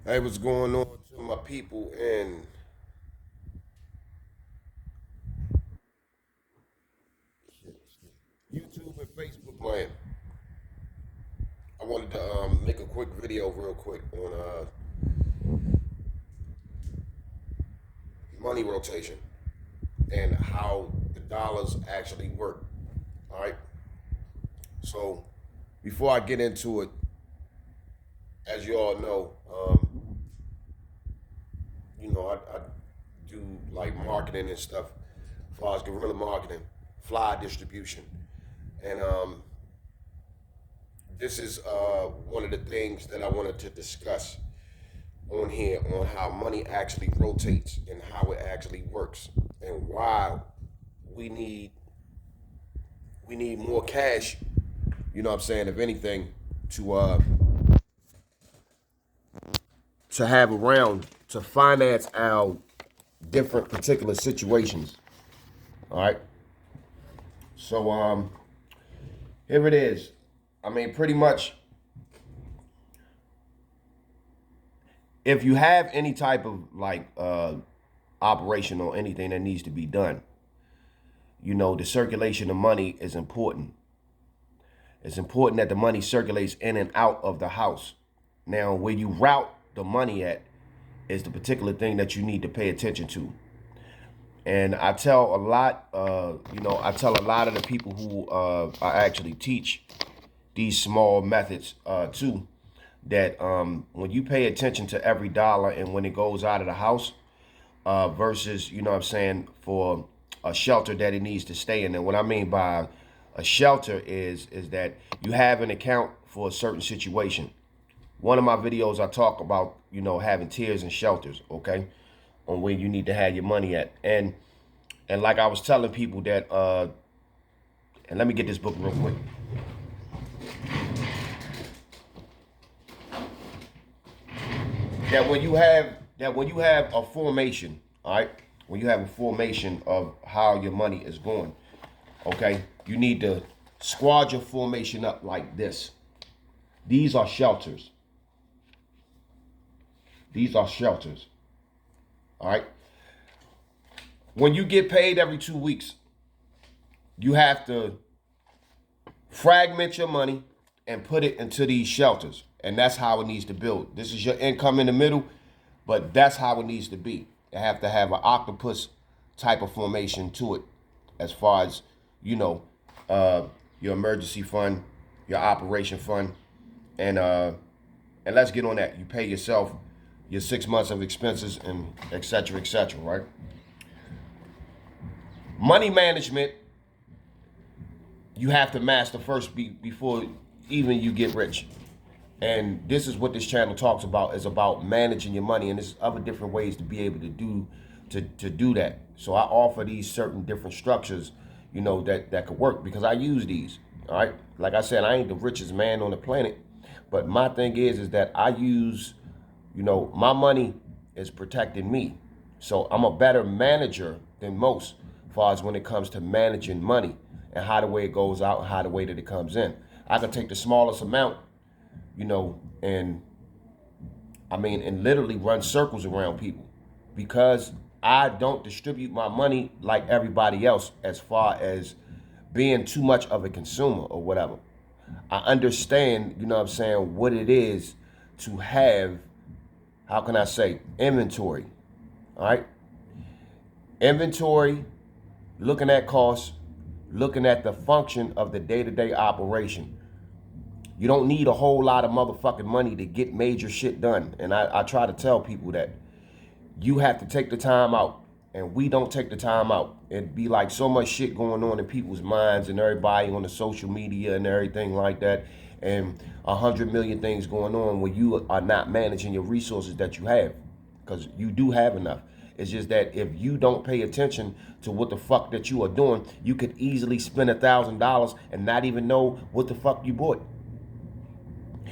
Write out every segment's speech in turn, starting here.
Hey, what's going on to my people in YouTube and Facebook land? I wanted to make a quick video real quick on money rotation and how the dollars actually work. All right. So before I get into it, as you all know, I do like marketing and stuff as far as guerrilla marketing, fly distribution. And this is one of the things that I wanted to discuss on here on how money actually rotates and how it actually works and why we need we need more cash, you know what I'm saying, if anything, to have around to finance our different particular situations. All right. So here it is. I mean, pretty much if you have any type of like operation or anything that needs to be done, the circulation of money is important. It's important that the money circulates in and out of the house. Now, where you route the money at is the particular thing that you need to pay attention to. And I tell a lot, I tell a lot of the people who I actually teach these small methods too, that when you pay attention to every dollar and when it goes out of the house versus, you know what I'm saying, for a shelter that it needs to stay in. And what I mean by a shelter is that you have an account for a certain situation. One of my videos I talk about, having tiers and shelters, okay, on where you need to have your money at. And like I was telling people that and let me get this book real quick. That when you have a formation, all right, when you have a formation of how your money is going, okay, you need to squad your formation up like this. These are shelters. These are shelters. All right. When you get paid every 2 weeks, you have to fragment your money and put it into these shelters. And that's how it needs to build. This is your income in the middle, but that's how it needs to be. You have to have an octopus type of formation to it as far as, you know, your emergency fund, your operation fund, and let's get on that. You pay yourself your 6 months of expenses and et cetera, right? Money management, you have to master first before even you get rich. And this is what this channel talks about, is about managing your money, and there's other different ways to be able to do that. So I offer these certain different structures, that could work because I use these. All right. Like I said, I ain't the richest man on the planet, but my thing is that I use, my money is protecting me. So I'm a better manager than most as far as when it comes to managing money and how the way it goes out and how the way that it comes in. I can take the smallest amount, and and literally run circles around people because I don't distribute my money like everybody else as far as being too much of a consumer or whatever. I understand, what it is to have, how can I say, inventory. All right. Inventory, looking at costs, looking at the function of the day-to-day operation. You don't need a whole lot of motherfucking money to get major shit done. And I try to tell people that you have to take the time out. And we don't take the time out. It'd be like so much shit going on in people's minds and everybody on the social media and everything like that. And 100 million things going on when you are not managing your resources that you have. Because you do have enough. It's just that if you don't pay attention to what the fuck that you are doing, you could easily spend $1,000 and not even know what the fuck you bought.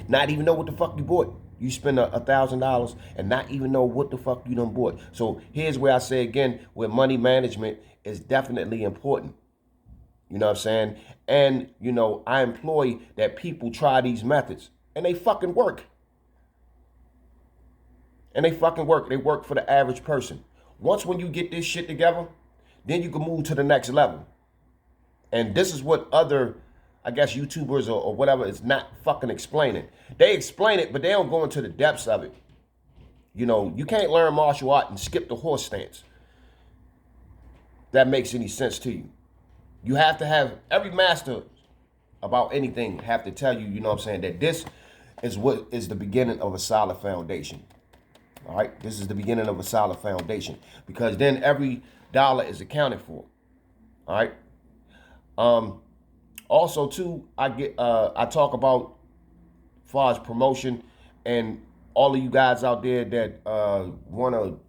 Not even know what the fuck you bought. You spend $1,000 and not even know what the fuck you done bought. So here's where I say again, where money management is definitely important. You know what I'm saying? And, I employ that people try these methods and they fucking work. And they fucking work. They work for the average person. Once when you get this shit together, then you can move to the next level. And this is what other, I guess, YouTubers or whatever is not fucking explaining. They explain it, but they don't go into the depths of it. You know, you can't learn martial art and skip the horse stance. That makes any sense to you. You have to have, every master about anything have to tell you, you know what I'm saying, that this is what is the beginning of a solid foundation. All right, this is the beginning of a solid foundation, because then every dollar is accounted for. All right. Also too, I talk about as far as promotion, and all of you guys out there that want to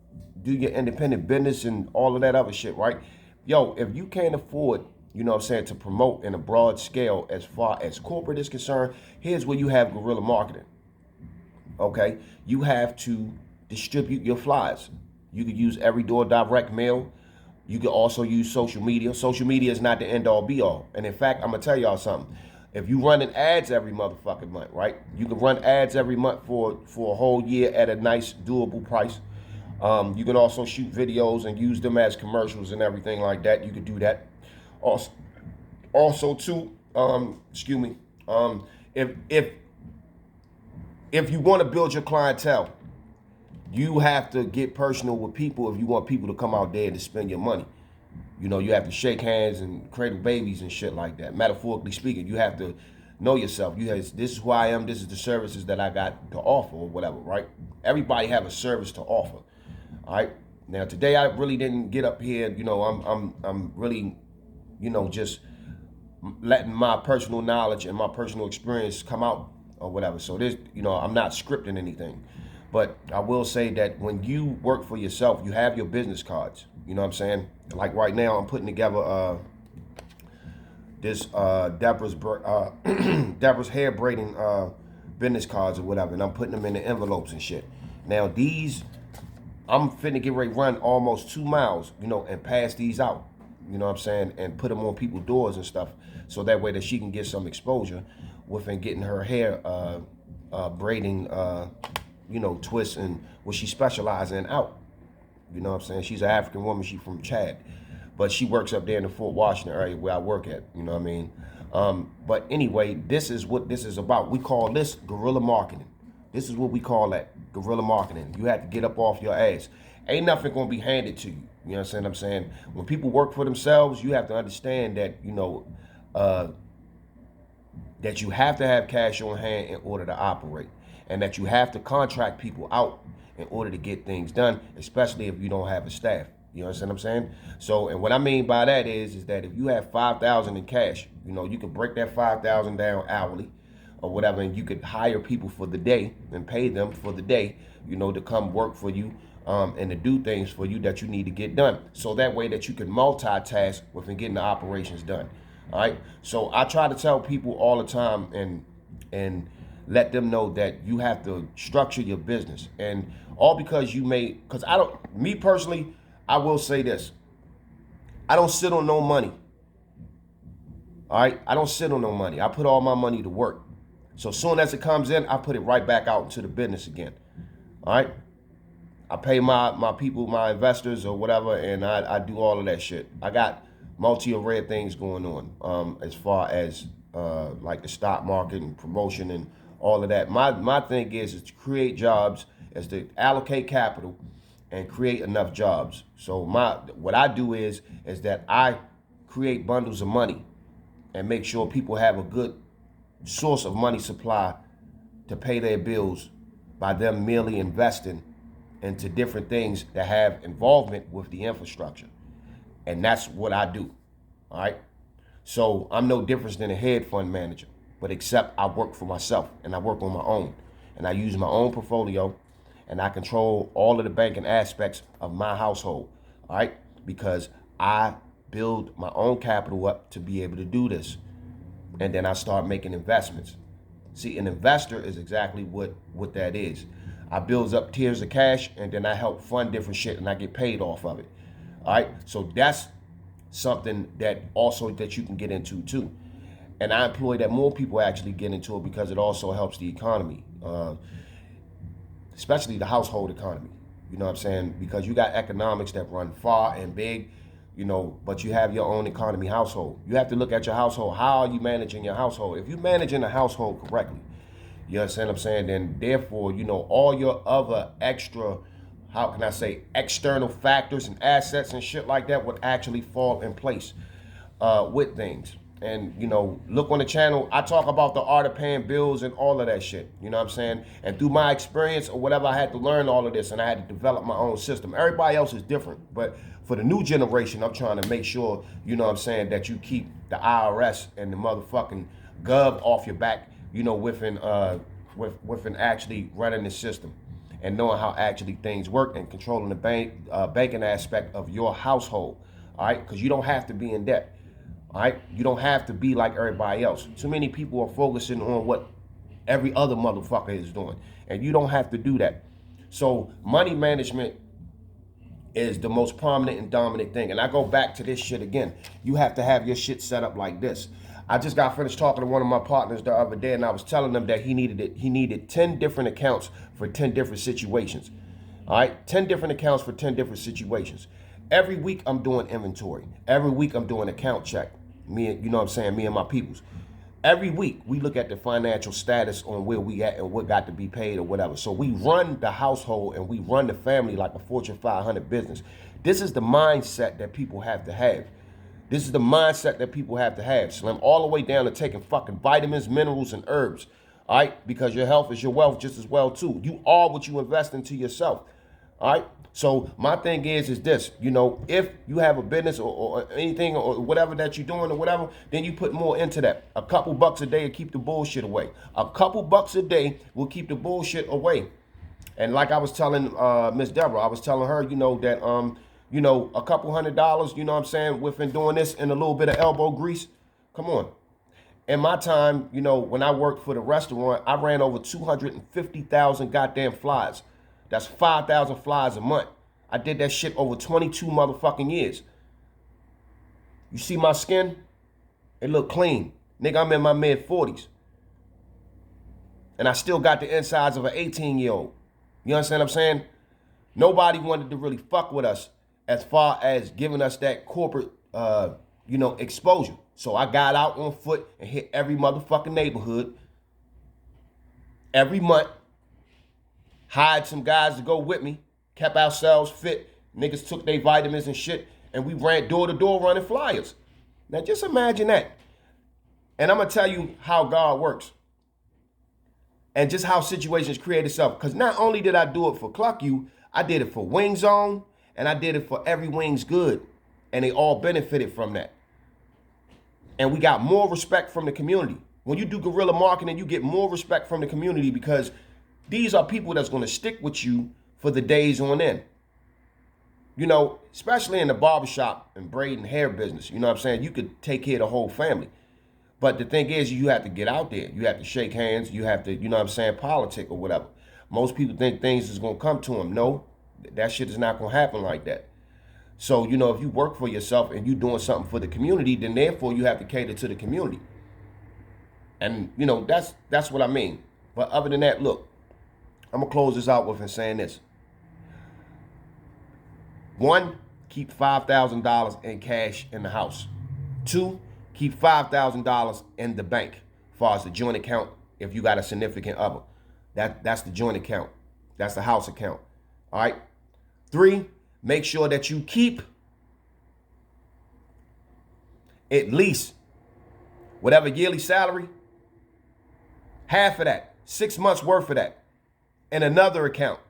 do your independent business and all of that other shit, right? Yo, if you can't afford, you know what I'm saying, to promote in a broad scale as far as corporate is concerned, here's where you have guerrilla marketing. Okay, you have to distribute your flyers. You could use every door direct mail. You could also use social media. Social media is not the end all be all. And in fact, I'm gonna tell y'all something. If you running ads every motherfucking month, right? You can run ads every month for a whole year at a nice, doable price. You can also shoot videos and use them as commercials and everything like that. You could do that. Also too, excuse me. If you want to build your clientele, you have to get personal with people if you want people to come out there and to spend your money. You know, you have to shake hands and cradle babies and shit like that. Metaphorically speaking, you have to know yourself. This is who I am. This is the services that I got to offer or whatever, right? Everybody have a service to offer. All right. Now today I really didn't get up here. You know, I'm really, you know, just letting my personal knowledge and my personal experience come out or whatever. So this, you know, I'm not scripting anything. But I will say that when you work for yourself, you have your business cards. You know what I'm saying? Like right now, I'm putting together this Deborah's Deborah's hair braiding business cards or whatever, and I'm putting them in the envelopes and shit. Now these, I'm finna get ready to run almost 2 miles, you know, and pass these out. You know what I'm saying? And put them on people's doors and stuff, so that way that she can get some exposure within getting her hair braiding. You know, twists and what she specializes in out. You know what I'm saying? She's an African woman. She's from Chad. But she works up there in the Fort Washington area where I work at. You know what I mean? But anyway, this is what this is about. We call this guerrilla marketing. This is what we call that, guerrilla marketing. You have to get up off your ass. Ain't nothing going to be handed to you. You know what I'm saying? When people work for themselves, you have to understand that, you know, that you have to have cash on hand in order to operate. And that you have to contract people out in order to get things done, especially if you don't have a staff. You understand what I'm saying? So, and what I mean by that is that if you have $5,000 in cash, you know, you can break that $5,000 down hourly or whatever, and you could hire people for the day and pay them for the day, you know, to come work for you and to do things for you that you need to get done. So that way that you can multitask within getting the operations done. All right. So I try to tell people all the time and let them know that you have to structure your business, and all because you may, because me personally, I will say this. I don't sit on no money. All right. I don't sit on no money. I put all my money to work. So soon as it comes in, I put it right back out into the business again. All right. I pay my people, my investors or whatever, and I do all of that shit. I got multi-array of things going on as far as like the stock market and promotion and all of that. My thing is to create jobs, is to allocate capital and create enough jobs. So what I do is that I create bundles of money and make sure people have a good source of money supply to pay their bills by them merely investing into different things that have involvement with the infrastructure. And that's what I do. All right. So I'm no different than a hedge fund manager, but except I work for myself and I work on my own, and I use my own portfolio, and I control all of the banking aspects of my household. All right. Because I build my own capital up to be able to do this. And then I start making investments. See, an investor is exactly what that is. I build up tiers of cash, and then I help fund different shit, and I get paid off of it. All right. So that's something that also that you can get into too. And I employ that more people actually get into it, because it also helps the economy. especially the household economy. You know what I'm saying? Because you got economics that run far and big, you know, but you have your own economy household. You have to look at your household. How are you managing your household? If you're managing the household correctly, you understand what I'm saying? Then therefore, you know, all your other extra, how can I say, external factors and assets and shit like that would actually fall in place with things. And, you know, look on the channel, I talk about the art of paying bills and all of that shit. You know what I'm saying? And through my experience or whatever, I had to learn all of this and I had to develop my own system. Everybody else is different. But for the new generation, I'm trying to make sure, you know what I'm saying, that you keep the IRS and the motherfucking gov off your back, you know, within actually running the system and knowing how actually things work and controlling the banking aspect of your household. All right? Because you don't have to be in debt. All right, you don't have to be like everybody else. Too many people are focusing on what every other motherfucker is doing, and you don't have to do that. So money management is the most prominent and dominant thing. And I go back to this shit again. You have to have your shit set up like this. I just got finished talking to one of my partners the other day, and I was telling them that he needed 10 different accounts for 10 different situations. All right, 10 different accounts for 10 different situations. Every week I'm doing inventory. Every week I'm doing account check. Me and, you know what I'm saying, me and my peoples. Every week we look at the financial status on where we at and what got to be paid or whatever. So we run the household and we run the family like a Fortune 500 business. This is the mindset that people have to have. This is the mindset that people have to have, Slim, all the way down to taking fucking vitamins, minerals, and herbs. All right, because your health is your wealth just as well too. You are what you invest into yourself. All right. So my thing is this, you know, if you have a business or anything or whatever that you're doing or whatever, then you put more into that. A couple bucks a day will keep the bullshit away. A couple bucks a day will keep the bullshit away. And like I was telling Miss Deborah, I was telling her, you know, that, you know, a couple $100, you know what I'm saying, within doing this and a little bit of elbow grease. Come on. In my time, you know, when I worked for the restaurant, I ran over 250,000 goddamn flies. That's 5,000 flies a month. I did that shit over 22 motherfucking years. You see my skin? It look clean. Nigga, I'm in my mid-40s. And I still got the insides of an 18-year-old. You understand what I'm saying? Nobody wanted to really fuck with us as far as giving us that corporate, you know, exposure. So I got out on foot and hit every motherfucking neighborhood every month. Hired some guys to go with me, kept ourselves fit. Niggas took their vitamins and shit, and we ran door to door running flyers. Now just imagine that. And I'm gonna tell you how God works. And just how situations create itself. Because not only did I do it for Cluck You, I did it for Wing Zone, and I did it for Every Wings Good. And they all benefited from that. And we got more respect from the community. When you do guerrilla marketing, you get more respect from the community because these are people that's going to stick with you for the days on end. You know, especially in the barbershop and braid and hair business. You know what I'm saying? You could take care of the whole family. But the thing is, you have to get out there. You have to shake hands. You have to, you know what I'm saying, politic or whatever. Most people think things is going to come to them. No, that shit is not going to happen like that. So, you know, if you work for yourself and you're doing something for the community, then therefore you have to cater to the community. And, you know, that's what I mean. But other than that, look. I'm going to close this out with saying this. 1, keep $5,000 in cash in the house. 2, keep $5,000 in the bank as far as the joint account if you got a significant other. That's the joint account. That's the house account. All right? 3, make sure that you keep at least whatever yearly salary, half of that, 6 months worth of that. In another account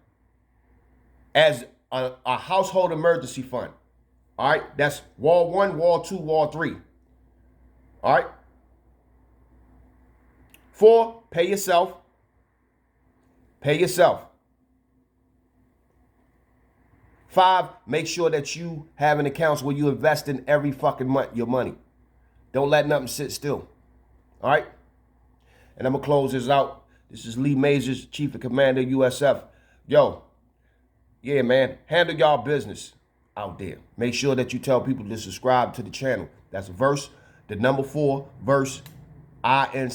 as a household emergency fund. All right, that's wall 1, wall 2, wall 3. All right. 4, pay yourself. Pay yourself. 5, make sure that you have an account where you invest in every fucking month your money. Don't let nothing sit still. All right. And I'm gonna close this out. This is Lee Majors, Chief of Commander, USF. Yo, yeah, man, handle y'all business out there. Make sure that you tell people to subscribe to the channel. That's verse, the number 4, verse, INC.